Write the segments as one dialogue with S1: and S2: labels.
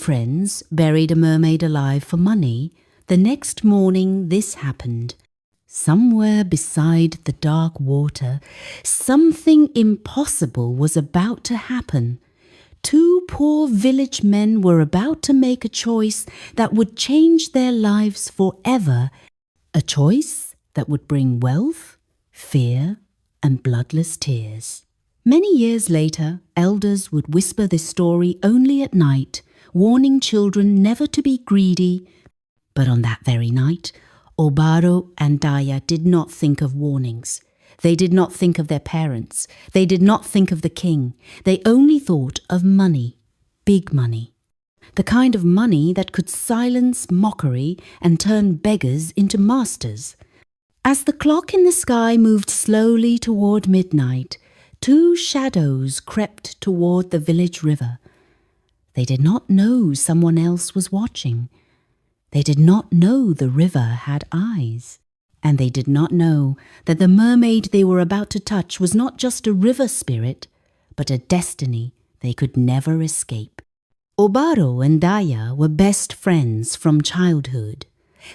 S1: friends buried a mermaid alive for money, the next morning this happened. Somewhere beside the dark water, something impossible was about to happen. Two poor village men were about to make a choice that would change their lives forever, a choice that would bring wealth, fear, and bloodless tears. Many years later, elders would whisper this story only at night, warning children never to be greedy. But on that very night, Obaro and Daya did not think of warnings. They did not think of their parents. They did not think of the king. They only thought of money, big money. The kind of money that could silence mockery and turn beggars into masters. As the clock in the sky moved slowly toward midnight, two shadows crept toward the village river. They did not know someone else was watching. They did not know the river had eyes. And they did not know that the mermaid they were about to touch was not just a river spirit, but a destiny they could never escape. Obaro and Daya were best friends from childhood.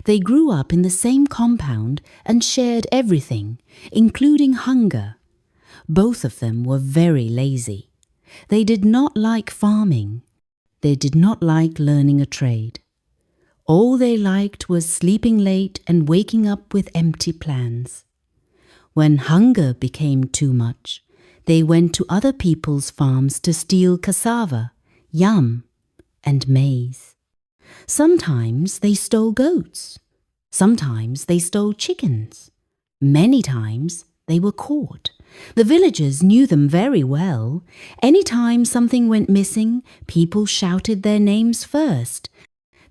S1: They grew up in the same compound and shared everything, including hunger. Both of them were very lazy. They did not like farming. They did not like learning a trade. All they liked was sleeping late and waking up with empty plans. When hunger became too much, they went to other people's farms to steal cassava, yam, and maize. Sometimes they stole goats. Sometimes they stole chickens. Many times they were caught. The villagers knew them very well. Any time something went missing, people shouted their names first.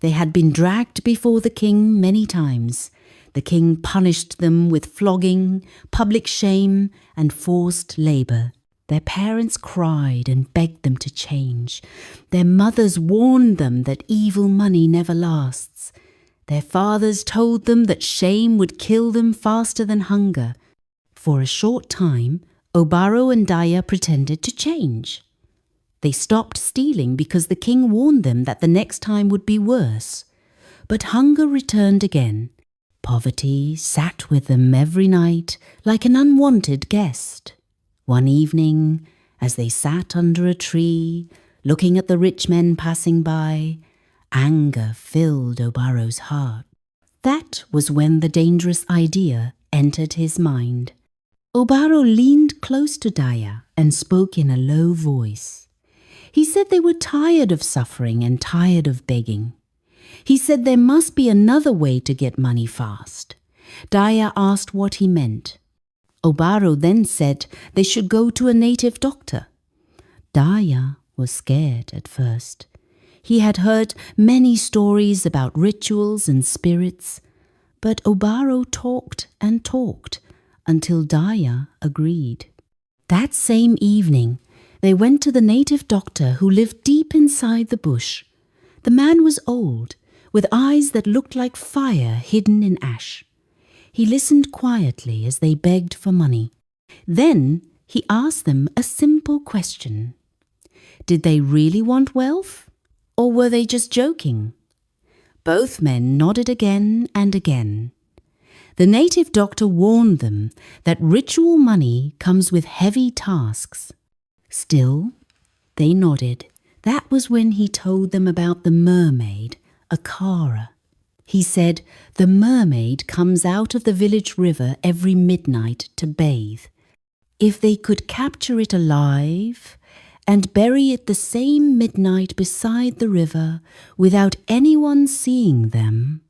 S1: They had been dragged before the king many times. The king punished them with flogging, public shame, and forced labor. Their parents cried and begged them to change. Their mothers warned them that evil money never lasts. Their fathers told them that shame would kill them faster than hunger. For a short time, Obaro and Daya pretended to change. They stopped stealing because the king warned them that the next time would be worse. But hunger returned again. Poverty sat with them every night like an unwanted guest. One evening, as they sat under a tree, looking at the rich men passing by, anger filled Obaro's heart. That was when the dangerous idea entered his mind. Obaro leaned close to Daya and spoke in a low voice. He said they were tired of suffering and tired of begging. He said there must be another way to get money fast. Daya asked what he meant. Obaro then said they should go to a native doctor. Daya was scared at first. He had heard many stories about rituals and spirits, but Obaro talked and talked until Daya agreed. That same evening, they went to the native doctor who lived deep inside the bush. The man was old, with eyes that looked like fire hidden in ash. He listened quietly as they begged for money. Then he asked them a simple question. Did they really want wealth, or were they just joking? Both men nodded again and again. The native doctor warned them that ritual money comes with heavy tasks. Still, they nodded. That was when he told them about the mermaid, Akara. He said the mermaid comes out of the village river every midnight to bathe. If they could capture it alive and bury it the same midnight beside the river without anyone seeing them,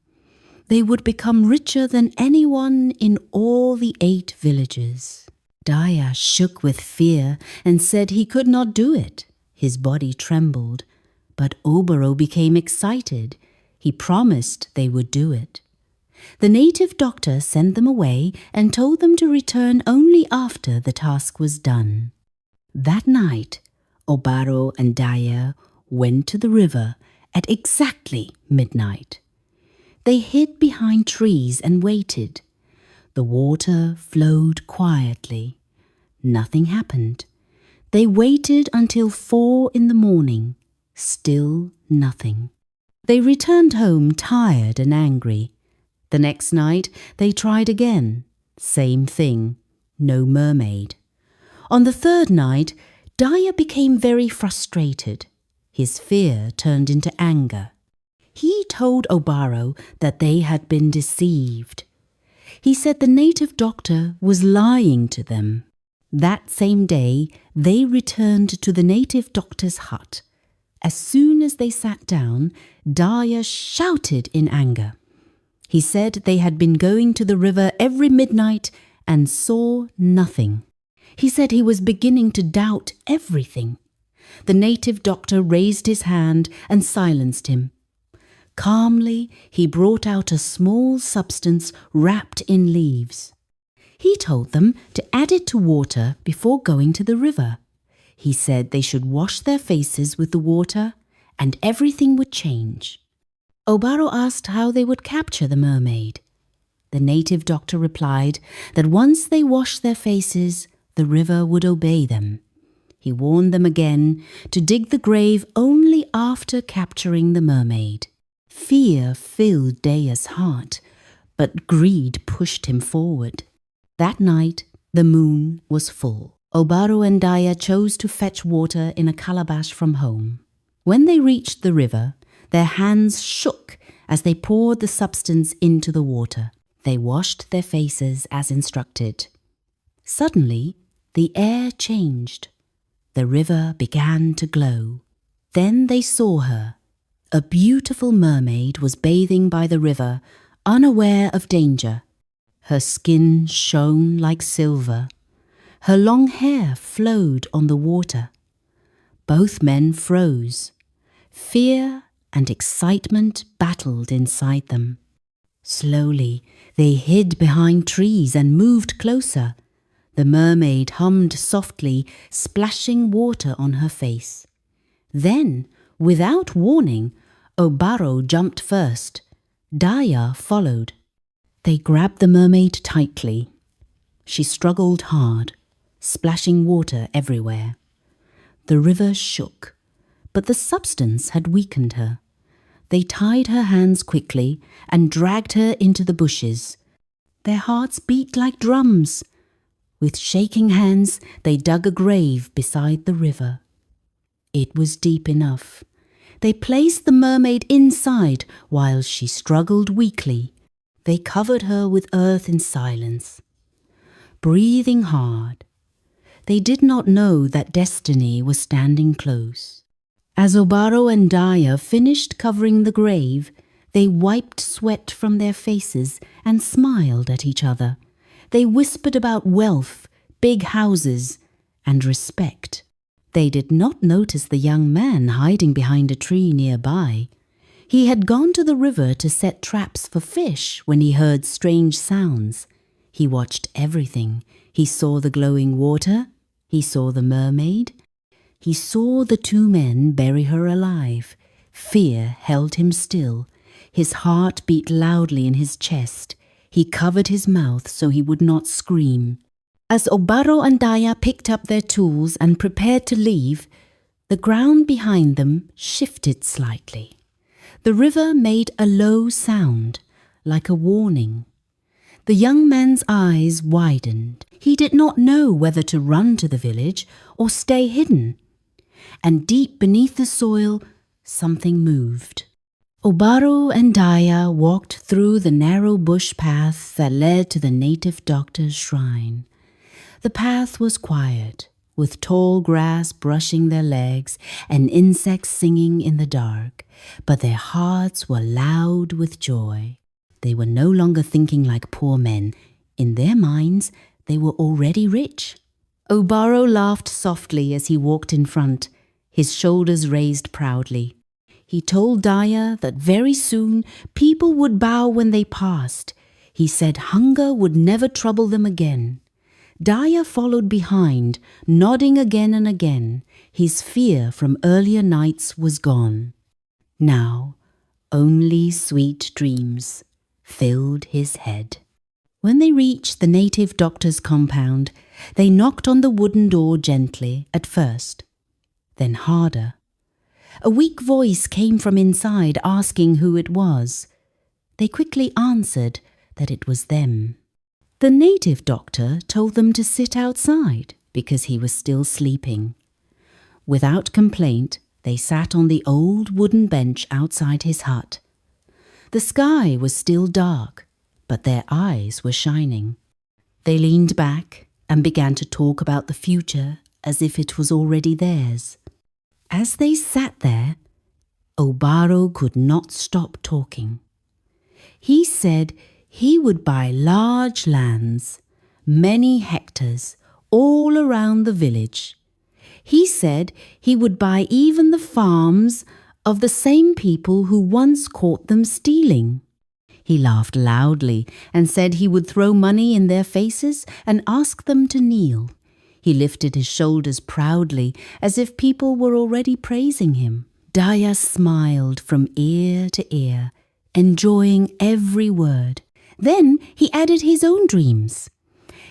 S1: they would become richer than anyone in all the 8 villages. Daya shook with fear and said he could not do it. His body trembled, but Obaro became excited. He promised they would do it. The native doctor sent them away and told them to return only after the task was done. That night, Obaro and Daya went to the river at exactly midnight. They hid behind trees and waited. The water flowed quietly. Nothing happened. They waited until 4 in the morning. Still nothing. They returned home tired and angry. The next night they tried again. Same thing. No mermaid. On the third night, Daya became very frustrated. His fear turned into anger. He told Obaro that they had been deceived. He said the native doctor was lying to them. That same day, they returned to the native doctor's hut. As soon as they sat down, Daya shouted in anger. He said they had been going to the river every midnight and saw nothing. He said he was beginning to doubt everything. The native doctor raised his hand and silenced him. Calmly, he brought out a small substance wrapped in leaves. He told them to add it to water before going to the river. He said they should wash their faces with the water and everything would change. Obaro asked how they would capture the mermaid. The native doctor replied that once they washed their faces, the river would obey them. He warned them again to dig the grave only after capturing the mermaid. Fear filled Daya's heart, but greed pushed him forward. That night, the moon was full. Obaro and Daya chose to fetch water in a calabash from home. When they reached the river, their hands shook as they poured the substance into the water. They washed their faces as instructed. Suddenly, the air changed. The river began to glow. Then they saw her. A beautiful mermaid was bathing by the river, unaware of danger. Her skin shone like silver. Her long hair flowed on the water. Both men froze. Fear and excitement battled inside them. Slowly, they hid behind trees and moved closer. The mermaid hummed softly, splashing water on her face. Then, without warning, Obaro jumped first. Daya followed. They grabbed the mermaid tightly. She struggled hard, splashing water everywhere. The river shook, but the substance had weakened her. They tied her hands quickly and dragged her into the bushes. Their hearts beat like drums. With shaking hands, they dug a grave beside the river. It was deep enough. They placed the mermaid inside while she struggled weakly. They covered her with earth in silence. Breathing hard, they did not know that destiny was standing close. As Obaro and Daya finished covering the grave, they wiped sweat from their faces and smiled at each other. They whispered about wealth, big houses, and respect. They did not notice the young man hiding behind a tree nearby. He had gone to the river to set traps for fish when he heard strange sounds. He watched everything. He saw the glowing water. He saw the mermaid. He saw the two men bury her alive. Fear held him still. His heart beat loudly in his chest. He covered his mouth so he would not scream. As Obaro and Daya picked up their tools and prepared to leave, the ground behind them shifted slightly. The river made a low sound, like a warning. The young man's eyes widened. He did not know whether to run to the village or stay hidden. And deep beneath the soil, something moved. Obaro and Daya walked through the narrow bush path that led to the native doctor's shrine. The path was quiet, with tall grass brushing their legs and insects singing in the dark, but their hearts were loud with joy. They were no longer thinking like poor men. In their minds, they were already rich. Obaro laughed softly as he walked in front, his shoulders raised proudly. He told Daya that very soon people would bow when they passed. He said hunger would never trouble them again. Daya followed behind, nodding again and again. His fear from earlier nights was gone. Now, only sweet dreams filled his head. When they reached the native doctor's compound, they knocked on the wooden door gently at first, then harder. A weak voice came from inside asking who it was. They quickly answered that it was them. The native doctor told them to sit outside because he was still sleeping. Without complaint, they sat on the old wooden bench outside his hut. The sky was still dark, but their eyes were shining. They leaned back and began to talk about the future as if it was already theirs. As they sat there, Obaro could not stop talking. He said he would buy large lands, many hectares, all around the village. He said he would buy even the farms of the same people who once caught them stealing. He laughed loudly and said he would throw money in their faces and ask them to kneel. He lifted his shoulders proudly as if people were already praising him. Daya smiled from ear to ear, enjoying every word. Then he added his own dreams.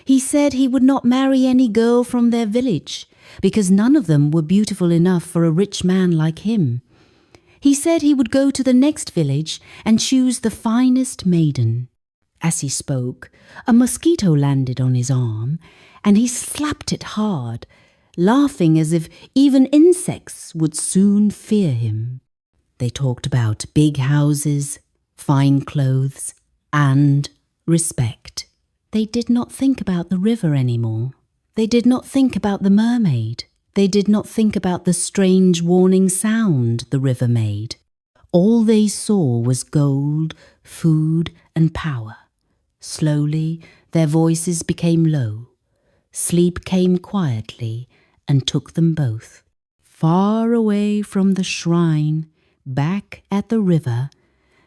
S1: He said he would not marry any girl from their village because none of them were beautiful enough for a rich man like him. He said he would go to the next village and choose the finest maiden. As he spoke, a mosquito landed on his arm, and he slapped it hard, laughing as if even insects would soon fear him. They talked about big houses, fine clothes, and respect. They did not think about the river anymore. They did not think about the mermaid. They did not think about the strange warning sound the river made. All they saw was gold, food, and power. Slowly, their voices became low. Sleep came quietly and took them both. Far away from the shrine, back at the river,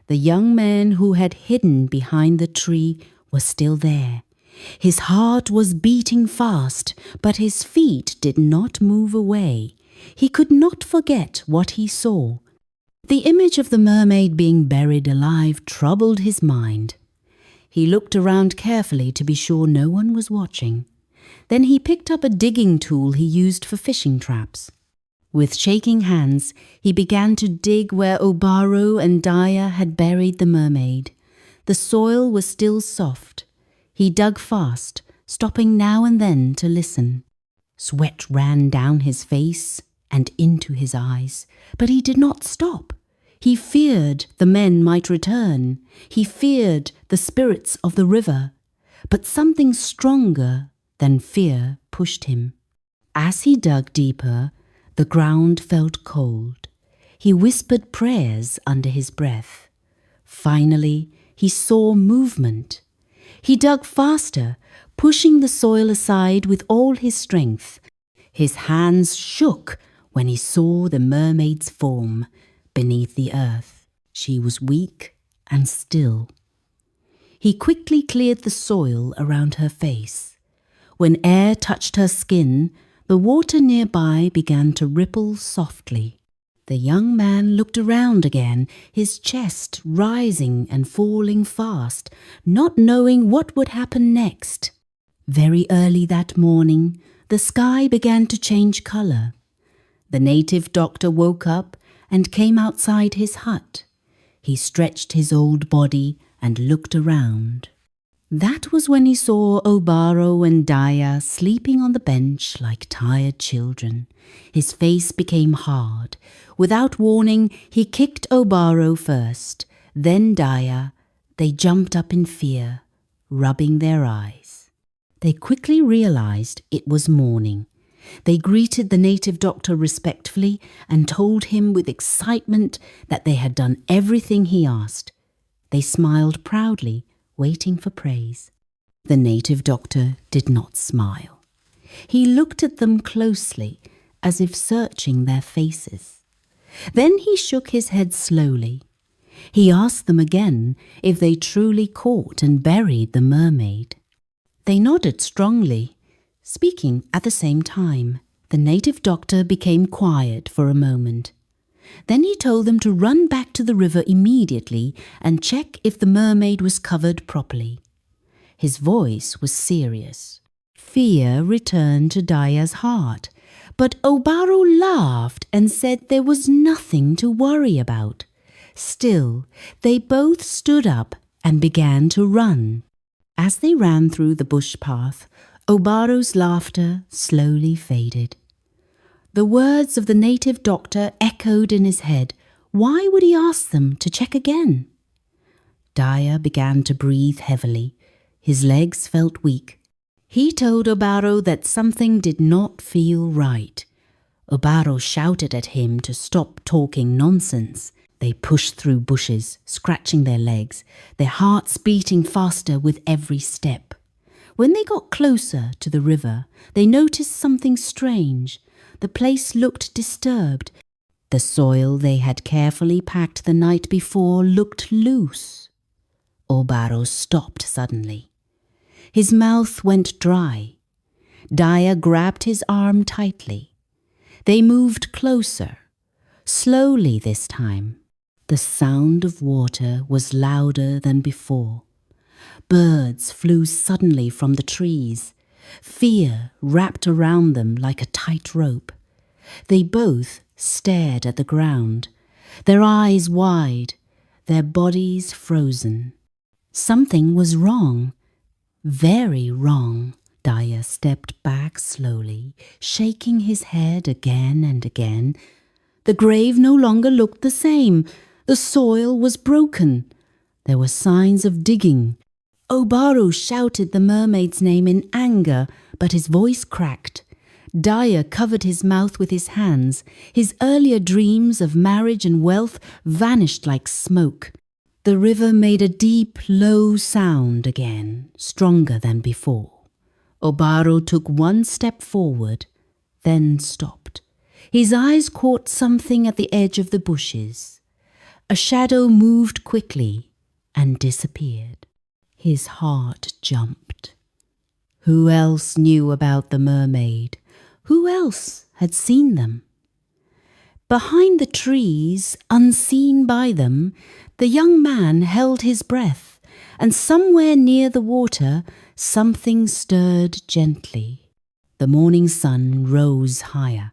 S1: the young man who had hidden behind the tree was still there. His heart was beating fast, but his feet did not move away. He could not forget what he saw. The image of the mermaid being buried alive troubled his mind. He looked around carefully to be sure no one was watching. Then he picked up a digging tool he used for fishing traps. With shaking hands, he began to dig where Obaro and Daya had buried the mermaid. The soil was still soft. He dug fast, stopping now and then to listen. Sweat ran down his face and into his eyes, but he did not stop. He feared the men might return. He feared the spirits of the river. But something stronger than fear pushed him. As he dug deeper, the ground felt cold. He whispered prayers under his breath. Finally, he saw movement. He dug faster, pushing the soil aside with all his strength. His hands shook when he saw the mermaid's form beneath the earth. She was weak and still. He quickly cleared the soil around her face. When air touched her skin, the water nearby began to ripple softly. The young man looked around again, his chest rising and falling fast, not knowing what would happen next. Very early that morning, the sky began to change colour. The native doctor woke up and came outside his hut. He stretched his old body and looked around. That was when he saw Obaro and Daya sleeping on the bench like tired children. His face became hard. Without warning, he kicked Obaro first, then Daya. They jumped up in fear, rubbing their eyes. They quickly realized it was morning. They greeted the native doctor respectfully and told him with excitement that they had done everything he asked. They smiled proudly, waiting for praise. The native doctor did not smile. He looked at them closely, as if searching their faces. Then he shook his head slowly. He asked them again if they truly caught and buried the mermaid. They nodded strongly, speaking at the same time. The native doctor became quiet for a moment. Then he told them to run back to the river immediately and check if the mermaid was covered properly. His voice was serious. Fear returned to Daya's heart, But Obaro laughed and said there was nothing to worry about. Still, they both stood up and began to run. As they ran through the bush path, Obaro's laughter slowly faded. The words of the native doctor echoed in his head. Why would he ask them to check again? Daya began to breathe heavily. His legs felt weak. He told Obaro that something did not feel right. Obaro shouted at him to stop talking nonsense. They pushed through bushes, scratching their legs, their hearts beating faster with every step. When they got closer to the river, they noticed something strange. The place looked disturbed. The soil they had carefully packed the night before looked loose. Obaro stopped suddenly. His mouth went dry. Daya grabbed his arm tightly. They moved closer, slowly this time. The sound of water was louder than before. Birds flew suddenly from the trees. Fear wrapped around them like a tight rope. They both stared at the ground, their eyes wide, their bodies frozen. Something was wrong. Very wrong. Daya stepped back slowly, shaking his head again and again. The grave no longer looked the same. The soil was broken. There were signs of digging. Obaro shouted the mermaid's name in anger, but his voice cracked. Daya covered his mouth with his hands. His earlier dreams of marriage and wealth vanished like smoke. The river made a deep, low sound again, stronger than before. Obaro took one step forward, then stopped. His eyes caught something at the edge of the bushes. A shadow moved quickly and disappeared. His heart jumped. Who else knew about the mermaid? Who else had seen them? Behind the trees, unseen by them, the young man held his breath, and somewhere near the water, something stirred gently. The morning sun rose higher,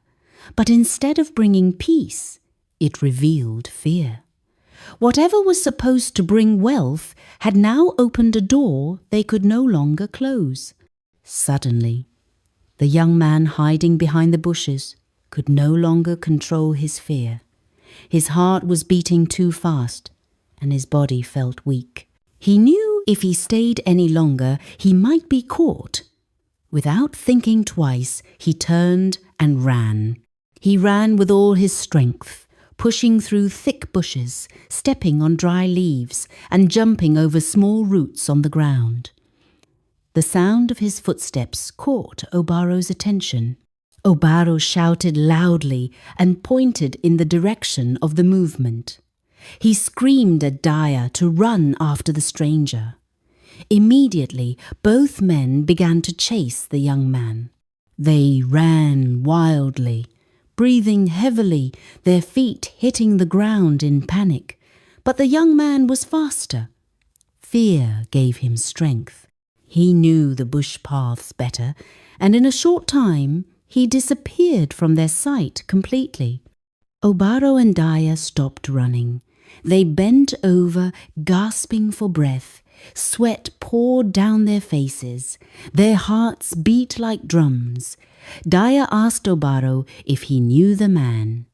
S1: but instead of bringing peace, it revealed fear. Whatever was supposed to bring wealth had now opened a door they could no longer close. Suddenly, the young man hiding behind the bushes could no longer control his fear. His heart was beating too fast, and his body felt weak. He knew if he stayed any longer, he might be caught. Without thinking twice, he turned and ran. He ran with all his strength, pushing through thick bushes, stepping on dry leaves, and jumping over small roots on the ground. The sound of his footsteps caught Obaro's attention. Obaro shouted loudly and pointed in the direction of the movement. He screamed at Daya to run after the stranger. Immediately, both men began to chase the young man. They ran wildly, breathing heavily, their feet hitting the ground in panic. But the young man was faster. Fear gave him strength. He knew the bush paths better, and in a short time he disappeared from their sight completely. Obaro and Daya stopped running. They bent over, gasping for breath. Sweat poured down their faces. Their hearts beat like drums. Daya asked Obaro if he knew the man.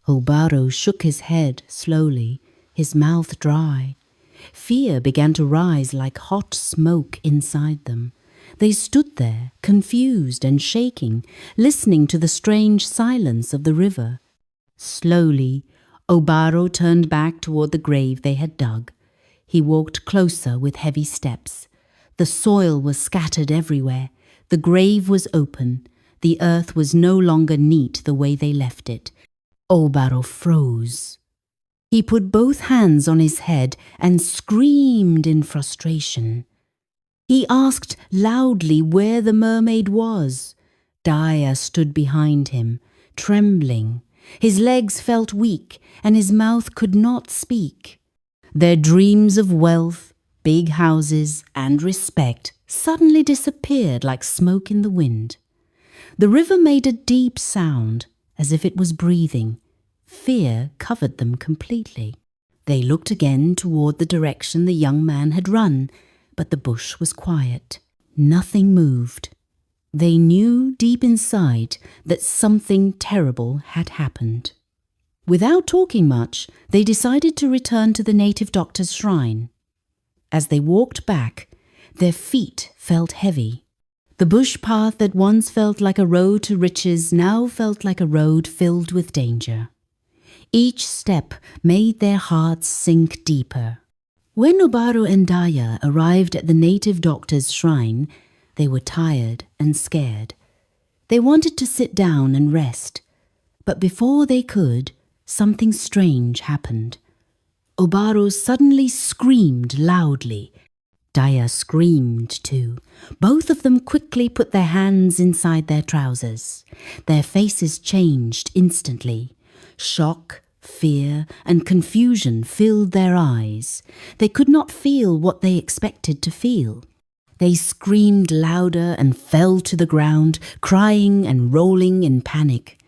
S1: Obaro shook his head slowly, his mouth dry. Fear began to rise like hot smoke inside them. They stood there, confused and shaking, listening to the strange silence of the river. Slowly, Obaro turned back toward the grave they had dug. He walked closer with heavy steps. The soil was scattered everywhere. The grave was open. The earth was no longer neat the way they left it. Obaro froze. He put both hands on his head and screamed in frustration. He asked loudly where the mermaid was. Daya stood behind him, trembling. His legs felt weak, and his mouth could not speak. Their dreams of wealth, big houses, and respect suddenly disappeared like smoke in the wind. The river made a deep sound, as if it was breathing. Fear covered them completely. They looked again toward the direction the young man had run, but the bush was quiet. Nothing moved. They knew deep inside that something terrible had happened. Without talking much, they decided to return to the native doctor's shrine. As they walked back, their feet felt heavy. The bush path that once felt like a road to riches now felt like a road filled with danger. Each step made their hearts sink deeper. When Obaro and Daya arrived at the native doctor's shrine, they were tired and scared. They wanted to sit down and rest, but before they could, something strange happened. Obaro suddenly screamed loudly. Daya screamed too. Both of them quickly put their hands inside their trousers. Their faces changed instantly. Shock, fear, and confusion filled their eyes. They could not feel what they expected to feel. They screamed louder and fell to the ground, crying and rolling in panic.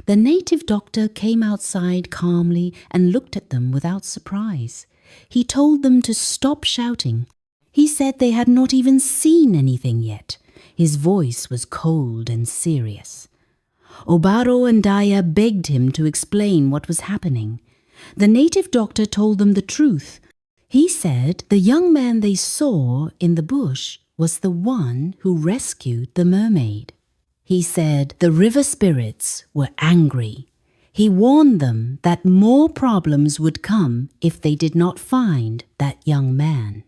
S1: The native doctor came outside calmly and looked at them without surprise. He told them to stop shouting. He said they had not even seen anything yet. His voice was cold and serious. Obaro and Daya begged him to explain what was happening. The native doctor told them the truth. He said the young man they saw in the bush was the one who rescued the mermaid. He said the river spirits were angry. He warned them that more problems would come if they did not find that young man.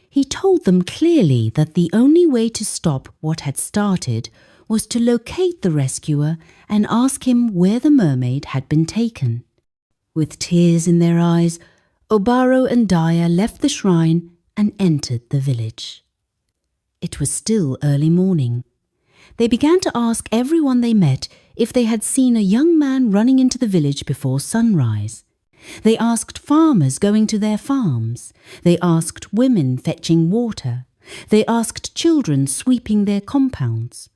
S1: He told them clearly that the only way to stop what had started was to locate the rescuer and ask him where the mermaid had been taken. With tears in their eyes, Obaro and Daya left the shrine and entered the village. It was still early morning. They began to ask everyone they met if they had seen a young man running into the village before sunrise. They asked farmers going to their farms. They asked women fetching water. They asked children sweeping their compounds.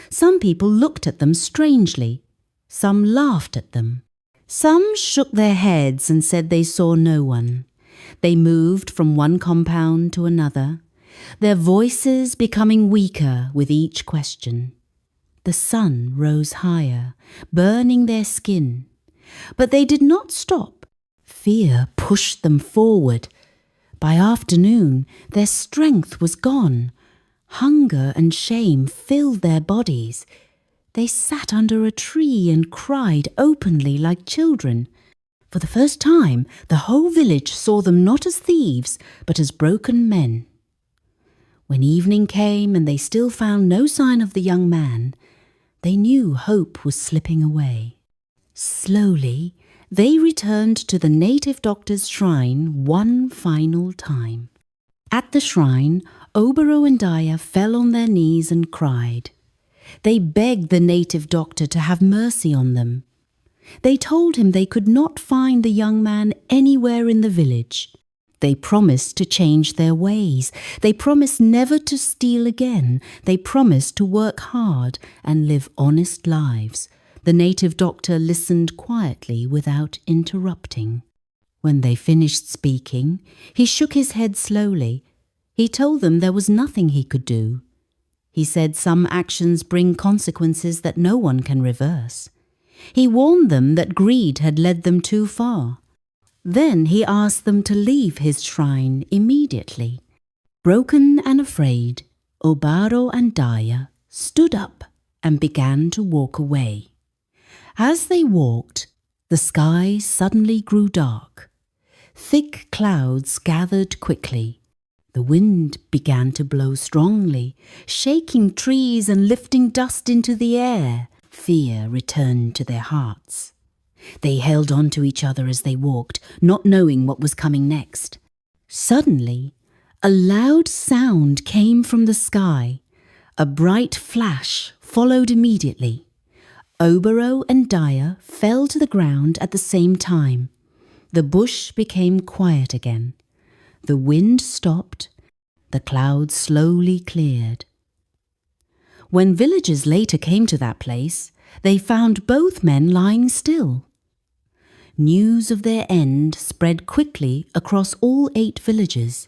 S1: Some people looked at them strangely. Some laughed at them. Some shook their heads and said they saw no one. They moved from one compound to another, their voices becoming weaker with each question. The sun rose higher, burning their skin. But they did not stop. Fear pushed them forward. By afternoon, their strength was gone. Hunger and shame filled their bodies. They sat under a tree and cried openly like children. For the first time, the whole village saw them not as thieves, but as broken men. When evening came and they still found no sign of the young man, they knew hope was slipping away. Slowly, they returned to the native doctor's shrine one final time. At the shrine, Obaro and Daya fell on their knees and cried. They begged the native doctor to have mercy on them. They told him they could not find the young man anywhere in the village. They promised to change their ways. They promised never to steal again. They promised to work hard and live honest lives. The native doctor listened quietly without interrupting. When they finished speaking, he shook his head slowly. He told them there was nothing he could do. He said some actions bring consequences that no one can reverse. He warned them that greed had led them too far. Then he asked them to leave his shrine immediately. Broken and afraid, Obaro and Daya stood up and began to walk away. As they walked, the sky suddenly grew dark. Thick clouds gathered quickly. The wind began to blow strongly, shaking trees and lifting dust into the air. Fear returned to their hearts. They held on to each other as they walked, not knowing what was coming next. Suddenly, a loud sound came from the sky. A bright flash followed immediately. Obaro and Daya fell to the ground at the same time. The bush became quiet again. The wind stopped. The clouds slowly cleared. When villagers later came to that place, they found both men lying still. News of their end spread quickly across all 8 villages.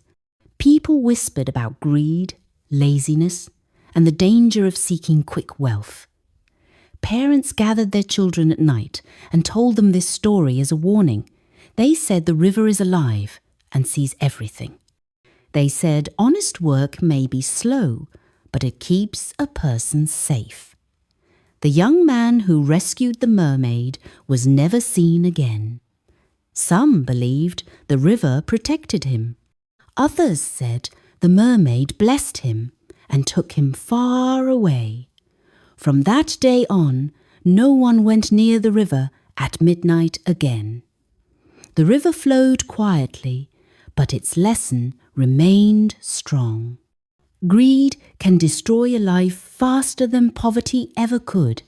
S1: People whispered about greed, laziness, and the danger of seeking quick wealth. Parents gathered their children at night and told them this story as a warning. They said the river is alive and sees everything. They said honest work may be slow, but it keeps a person safe. The young man who rescued the mermaid was never seen again. Some believed the river protected him. Others said the mermaid blessed him and took him far away. From that day on, no one went near the river at midnight again. The river flowed quietly, but its lesson remained strong. Greed can destroy a life faster than poverty ever could.